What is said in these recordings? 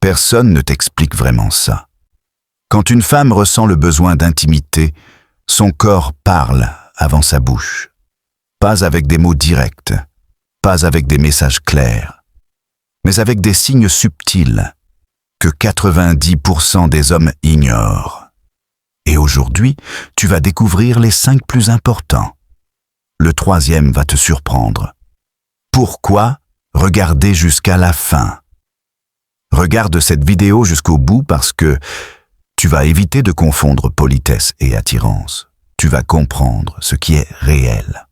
Personne ne t'explique vraiment ça. Quand une femme ressent le besoin d'intimité, son corps parle avant sa bouche. Pas avec des mots directs, pas avec des messages clairs, mais avec des signes subtils que 90% des hommes ignorent. Et aujourd'hui, tu vas découvrir les 5 plus importants. Le 3e va te surprendre. Pourquoi regarder jusqu'à la fin? Regarde cette vidéo jusqu'au bout parce que tu vas éviter de confondre politesse et attirance. Tu vas comprendre ce qui est réel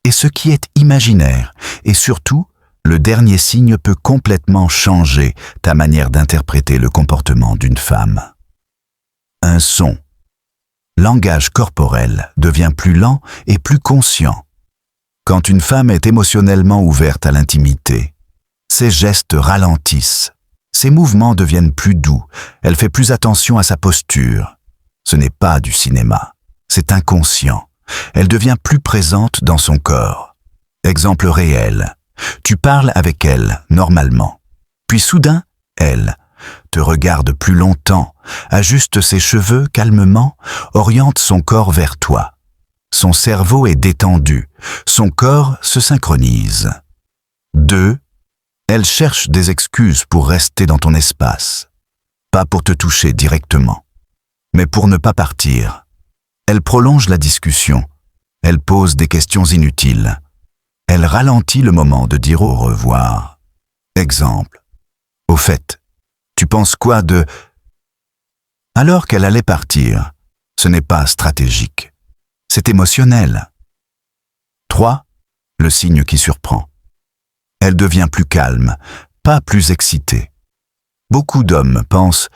et ce qui est imaginaire. Et surtout, le dernier signe peut complètement changer ta manière d'interpréter le comportement d'une femme. Un son. Langage corporel devient plus lent et plus conscient. Quand une femme est émotionnellement ouverte à l'intimité, ses gestes ralentissent. Ses mouvements deviennent plus doux, elle fait plus attention à sa posture. Ce n'est pas du cinéma, c'est inconscient. Elle devient plus présente dans son corps. Exemple réel, tu parles avec elle normalement. Puis soudain, elle te regarde plus longtemps, ajuste ses cheveux calmement, oriente son corps vers toi. Son cerveau est détendu, son corps se synchronise. 2. Elle cherche des excuses pour rester dans ton espace. Pas pour te toucher directement, mais pour ne pas partir. Elle prolonge la discussion. Elle pose des questions inutiles. Elle ralentit le moment de dire au revoir. Exemple. Au fait, tu penses quoi de... Alors qu'elle allait partir, ce n'est pas stratégique. C'est émotionnel. 3. Le signe qui surprend. Elle devient plus calme, pas plus excitée. Beaucoup d'hommes pensent,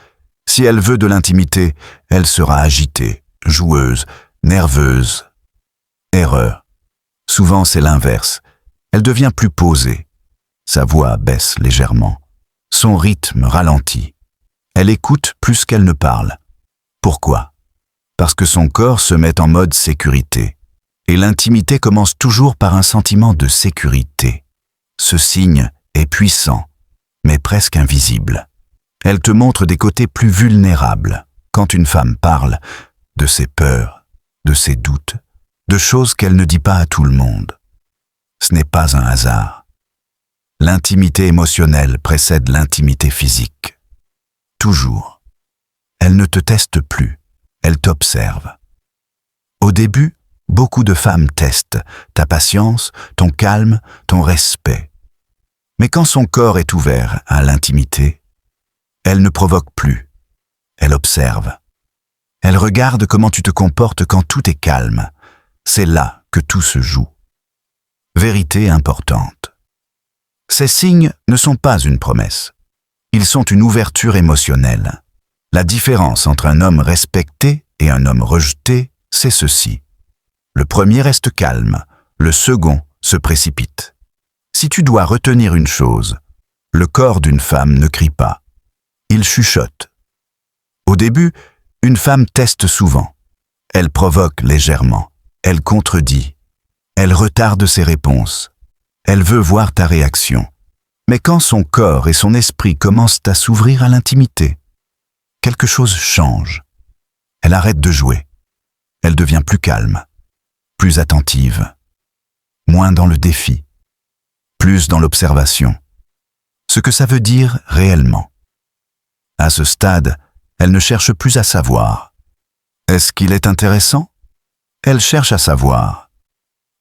si elle veut de l'intimité, elle sera agitée, joueuse, nerveuse. Erreur. Souvent c'est l'inverse. Elle devient plus posée. Sa voix baisse légèrement. Son rythme ralentit. Elle écoute plus qu'elle ne parle. Pourquoi? Parce que son corps se met en mode sécurité. Et l'intimité commence toujours par un sentiment de sécurité. Ce signe est puissant, mais presque invisible. Elle te montre des côtés plus vulnérables quand une femme parle de ses peurs, de ses doutes, de choses qu'elle ne dit pas à tout le monde. Ce n'est pas un hasard. L'intimité émotionnelle précède l'intimité physique. Toujours. Elle ne te teste plus, elle t'observe. Au début, beaucoup de femmes testent ta patience, ton calme, ton respect. Mais quand son corps est ouvert à l'intimité, elle ne provoque plus, elle observe. Elle regarde comment tu te comportes quand tout est calme. C'est là que tout se joue. Vérité importante. Ces signes ne sont pas une promesse. Ils sont une ouverture émotionnelle. La différence entre un homme respecté et un homme rejeté, c'est ceci. Le premier reste calme, le second se précipite. Si tu dois retenir une chose, le corps d'une femme ne crie pas. Il chuchote. Au début, une femme teste souvent. Elle provoque légèrement. Elle contredit. Elle retarde ses réponses. Elle veut voir ta réaction. Mais quand son corps et son esprit commencent à s'ouvrir à l'intimité, quelque chose change. Elle arrête de jouer. Elle devient plus calme, plus attentive, moins dans le défi, plus dans l'observation. Ce que ça veut dire réellement. À ce stade, elle ne cherche plus à savoir. Est-ce qu'il est intéressant? Elle cherche à savoir.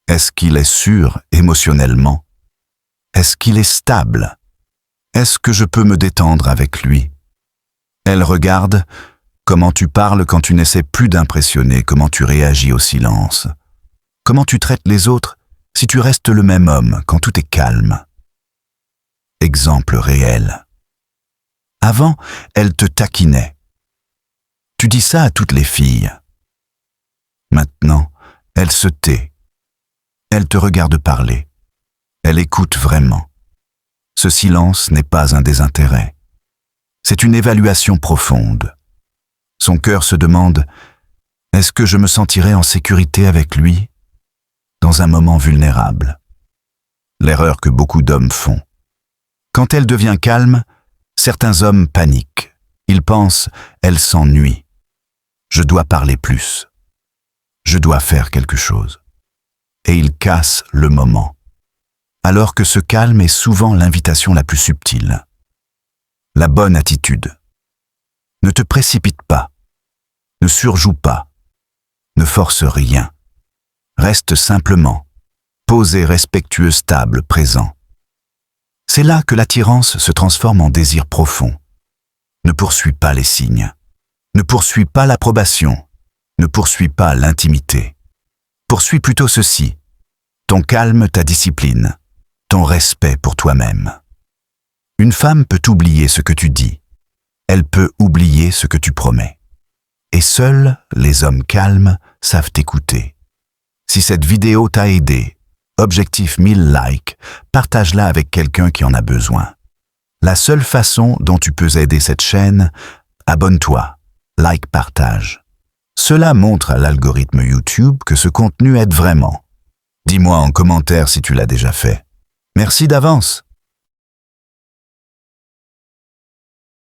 Est-ce qu'il est sûr émotionnellement? Est-ce qu'il est stable? Est-ce que je peux me détendre avec lui? Elle regarde comment tu parles quand tu n'essaies plus d'impressionner, comment tu réagis au silence, comment tu traites les autres si tu restes le même homme quand tout est calme. Exemple réel. Avant, elle te taquinait. Tu dis ça à toutes les filles. Maintenant, elle se tait. Elle te regarde parler. Elle écoute vraiment. Ce silence n'est pas un désintérêt. C'est une évaluation profonde. Son cœur se demande « Est-ce que je me sentirai en sécurité avec lui ?» dans un moment vulnérable. L'erreur que beaucoup d'hommes font. Quand elle devient calme, Certains hommes paniquent. Ils pensent « elle s'ennuie ». Je dois parler plus. Je dois faire quelque chose. Et ils cassent le moment. Alors que ce calme est souvent l'invitation la plus subtile. La bonne attitude. Ne te précipite pas. Ne surjoue pas. Ne force rien. Reste simplement, posé, respectueux, stable, présent. C'est là que l'attirance se transforme en désir profond. Ne poursuis pas les signes. Ne poursuis pas l'approbation. Ne poursuis pas l'intimité. Poursuis plutôt ceci. Ton calme, ta discipline. Ton respect pour toi-même. Une femme peut oublier ce que tu dis. Elle peut oublier ce que tu promets. Et seuls les hommes calmes savent t'écouter. Si cette vidéo t'a aidé, objectif 1000 likes, partage-la avec quelqu'un qui en a besoin. La seule façon dont tu peux aider cette chaîne, abonne-toi, like, partage. Cela montre à l'algorithme YouTube que ce contenu aide vraiment. Dis-moi en commentaire si tu l'as déjà fait. Merci d'avance.